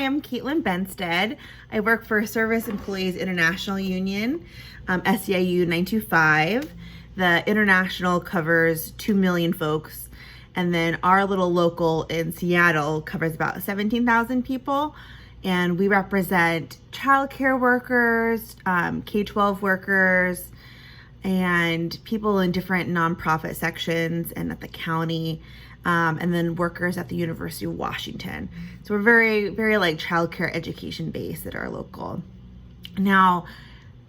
I'm Caitlin Benstead. I work for Service Employees International Union, SEIU 925. The international covers 2 million folks, and then our little local in Seattle covers about 17,000 people. And we represent childcare workers, K-12 workers, and people in different nonprofit sections and at the county, and then workers at the University of Washington. So we're very, very like childcare education based at our local. Now,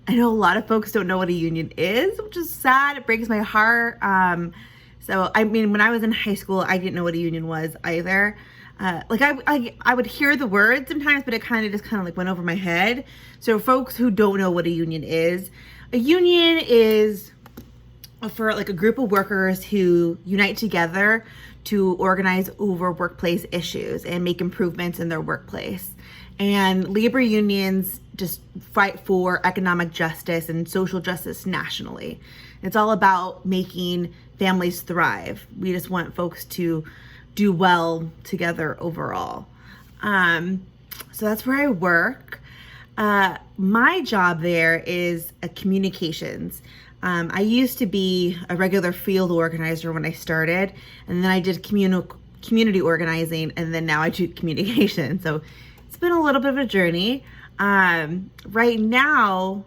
I know a lot of folks don't know what a union is, which is sad. It breaks my heart. So, I mean, when I was in high school, I didn't know what a union was either. I would hear the words sometimes, but it kind of like went over my head. So folks who don't know what a union is is for like a group of workers who unite together to organize over workplace issues and make improvements in their workplace. And labor unions just fight for economic justice and social justice nationally. It's all about making families thrive. We just want folks to do well together overall. So that's where I work. My job there is a communications. I used to be a regular field organizer when I started, and then I did community organizing, and then now I do communication. So it's been a little bit of a journey. Right now,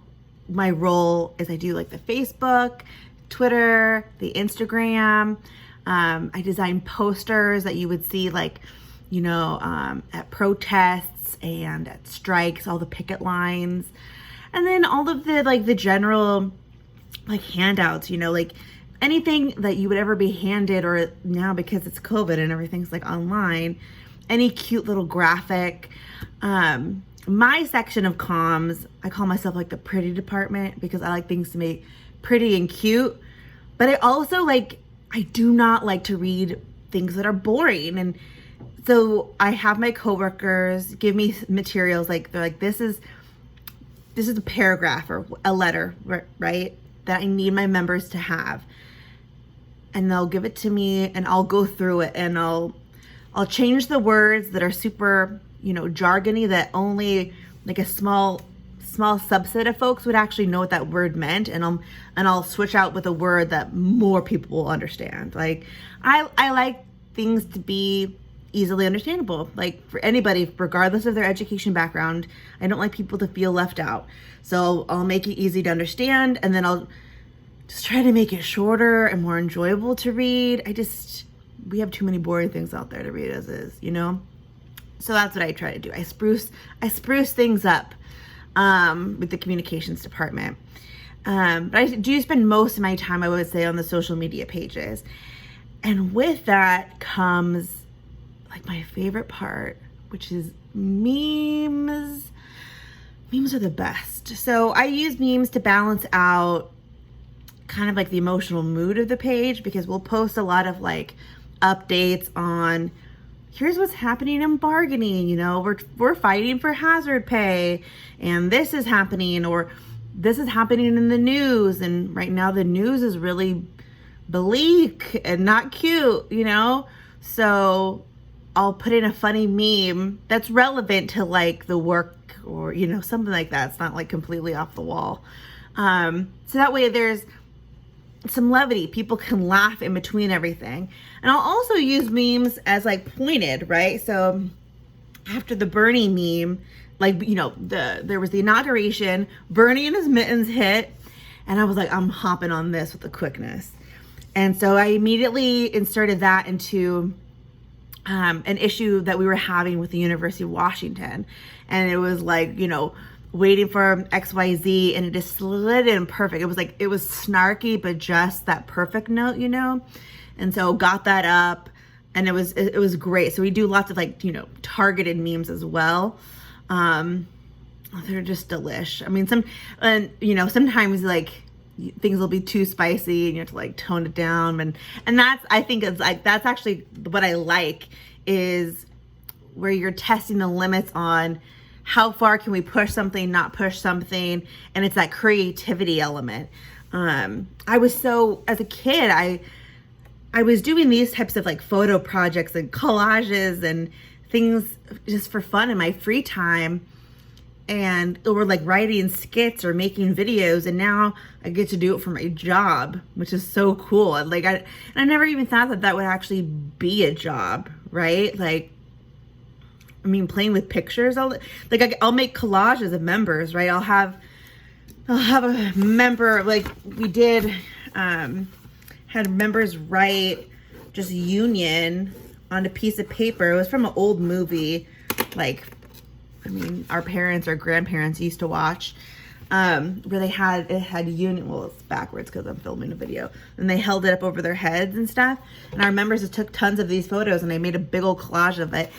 my role is I do like the Facebook, Twitter, the Instagram. I design posters that you would see like, at protests and at strikes, all the picket lines, and then all of the general like handouts, like anything that you would ever be handed, or now because it's COVID and everything's like online, any cute little graphic. My section of comms, I call myself like the pretty department because I like things to make pretty and cute, but I also I do not like to read things that are boring. And so I have my coworkers give me materials they're like, this is a paragraph or a letter, right, that I need my members to have. And they'll give it to me and I'll go through it and I'll change the words that are super, jargony, that only like a small subset of folks would actually know what that word meant, and I'll switch out with a word that more people will understand. Like I like things to be easily understandable, like for anybody, regardless of their education background. I don't like people to feel left out. So I'll make it easy to understand, and then I'll just try to make it shorter and more enjoyable to read. We have too many boring things out there to read as is, So that's what I try to do. I spruce things up with the communications department. But I do spend most of my time, I would say, on the social media pages. And with that comes like my favorite part, which is memes. Memes are the best. So I use memes to balance out kind of like the emotional mood of the page, because we'll post a lot of like updates on here's what's happening in bargaining, we're fighting for hazard pay, and this is happening, or this is happening in the news, and right now the news is really bleak and not cute, So I'll put in a funny meme that's relevant to like the work, or something like that. It's not like completely off the wall. So that way there's some levity. People can laugh in between everything. And I'll also use memes as like pointed, right? So after the Bernie meme, there was the inauguration, Bernie and his mittens hit, and I was like, I'm hopping on this with the quickness. And so I immediately inserted that into an issue that we were having with the University of Washington. And it was like, waiting for XYZ, and it just slid in perfect. It was snarky, but just that perfect note, And so got that up, and it was great. So we do lots of targeted memes as well. They're just delish. I mean, sometimes things will be too spicy and you have to tone it down. And I think that's actually what I like, is where you're testing the limits on how far can we push something, not push something. And it's that creativity element. As a kid, I was doing these types of photo projects and collages and things just for fun in my free time, or like writing skits or making videos, and now I get to do it for my job, which is so cool. And like I never even thought that would actually be a job, right? Like, I mean, playing with pictures, I'll make collages of members, right? I'll have a member, like we did, had members write just union on a piece of paper. It was from an old movie, like, I mean, our parents or grandparents used to watch, where it had union, well, it's backwards because I'm filming a video, and they held it up over their heads and stuff. And our members just took tons of these photos, and I made a big old collage of it.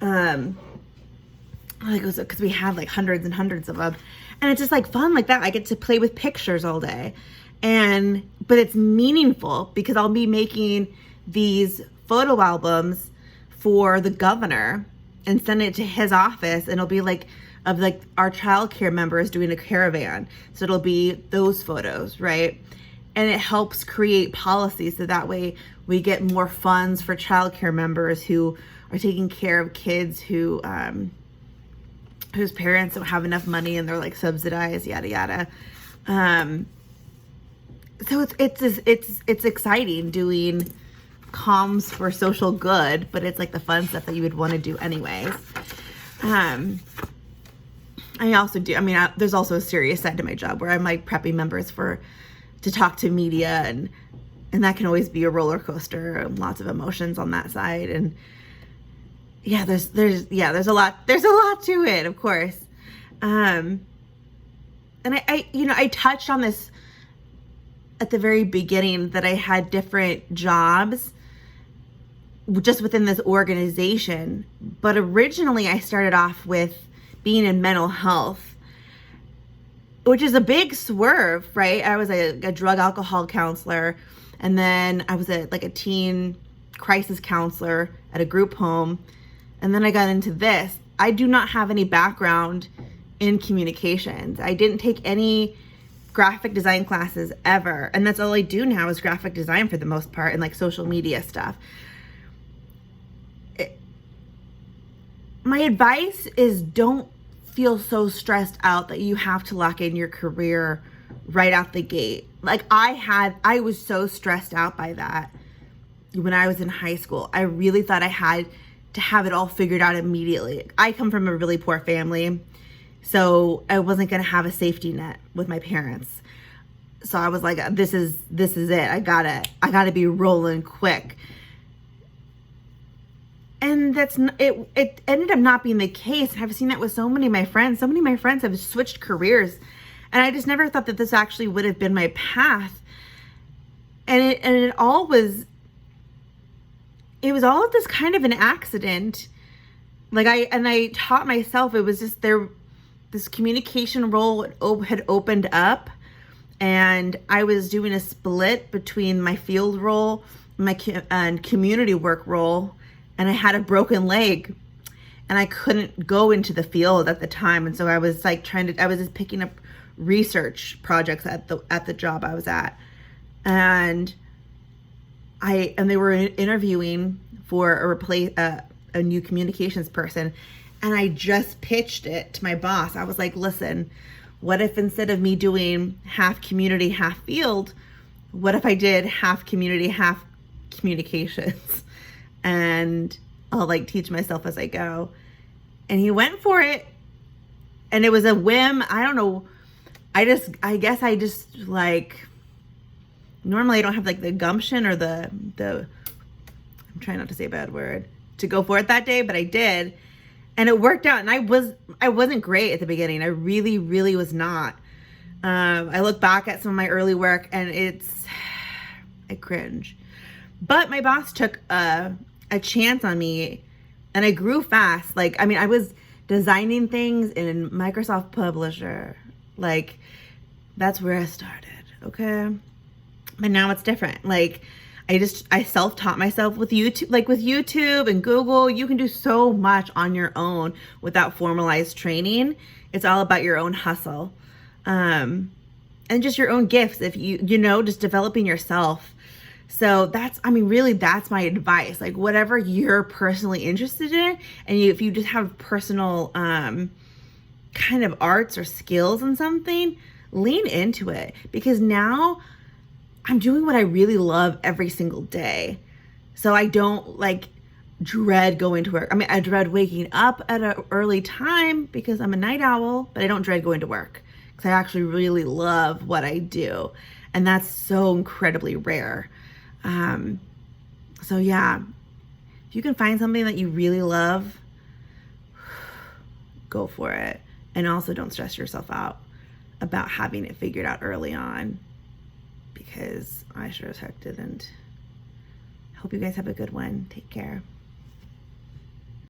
Like, it was because we had like hundreds and hundreds of them, and it's just like fun like that. I get to play with pictures all day, but it's meaningful because I'll be making these photo albums for the governor and send it to his office, and it'll be like of like our childcare members doing a caravan. So it'll be those photos, right? And it helps create policy so that way we get more funds for childcare members who are taking care of kids whose parents don't have enough money and they're like subsidized, yada yada. So it's exciting doing comms for social good, but it's like the fun stuff that you would want to do anyways. I also do, there's also a serious side to my job where I'm like prepping members to talk to media, and that can always be a roller coaster, lots of emotions on that side. And yeah, there's a lot to it, of course. And I touched on this at the very beginning, that I had different jobs just within this organization. But originally I started off with being in mental health, which is a big swerve, right? I was a drug alcohol counselor, and then I was a teen crisis counselor at a group home. And then I got into this. I do not have any background in communications. I didn't take any graphic design classes ever. And that's all I do now is graphic design for the most part, and like social media stuff. My advice is don't feel so stressed out that you have to lock in your career right out the gate. Like I was so stressed out by that when I was in high school. I really thought I had to have it all figured out immediately. I come from a really poor family, so I wasn't going to have a safety net with my parents. So I was like, this is it. I gotta be rolling quick. And it ended up not being the case. I've seen that with so many of my friends. So many of my friends have switched careers, and I just never thought that this actually would have been my path. And it was all of this kind of an accident. Like I taught myself, it was just this communication role had opened up, and I was doing a split between my field role and community work role. And I had a broken leg, and I couldn't go into the field at the time. And so I was like I was just picking up research projects at the job I was at. And they were interviewing for a new communications person. And I just pitched it to my boss. I was like, listen, what if instead of me doing half community, half field, what if I did half community, half communications? And I'll like teach myself as I go. And he went for it. And it was a whim. I don't know. I guess I just like, normally I don't have like the gumption or the I'm trying not to say a bad word, to go for it that day, but I did. And it worked out. And I wasn't great at the beginning. I really, really was not. I look back at some of my early work and I cringe. But my boss took a chance on me, and I grew fast. I was designing things in Microsoft Publisher. Like, that's where I started, okay? But now it's different. Like, I self-taught myself with YouTube. Like, with YouTube and Google, you can do so much on your own without formalized training. It's all about your own hustle. And just your own gifts. If just developing yourself. So that's, I mean, really, that's my advice. Like, whatever you're personally interested in, and if you just have personal kind of arts or skills in something, lean into it, because now I'm doing what I really love every single day. So I don't like dread going to work. I mean, I dread waking up at an early time because I'm a night owl, but I don't dread going to work because I actually really love what I do. And that's so incredibly rare. So yeah, if you can find something that you really love, go for it. And also don't stress yourself out about having it figured out early on, because I sure as heck didn't. Hope you guys have a good one. Take care.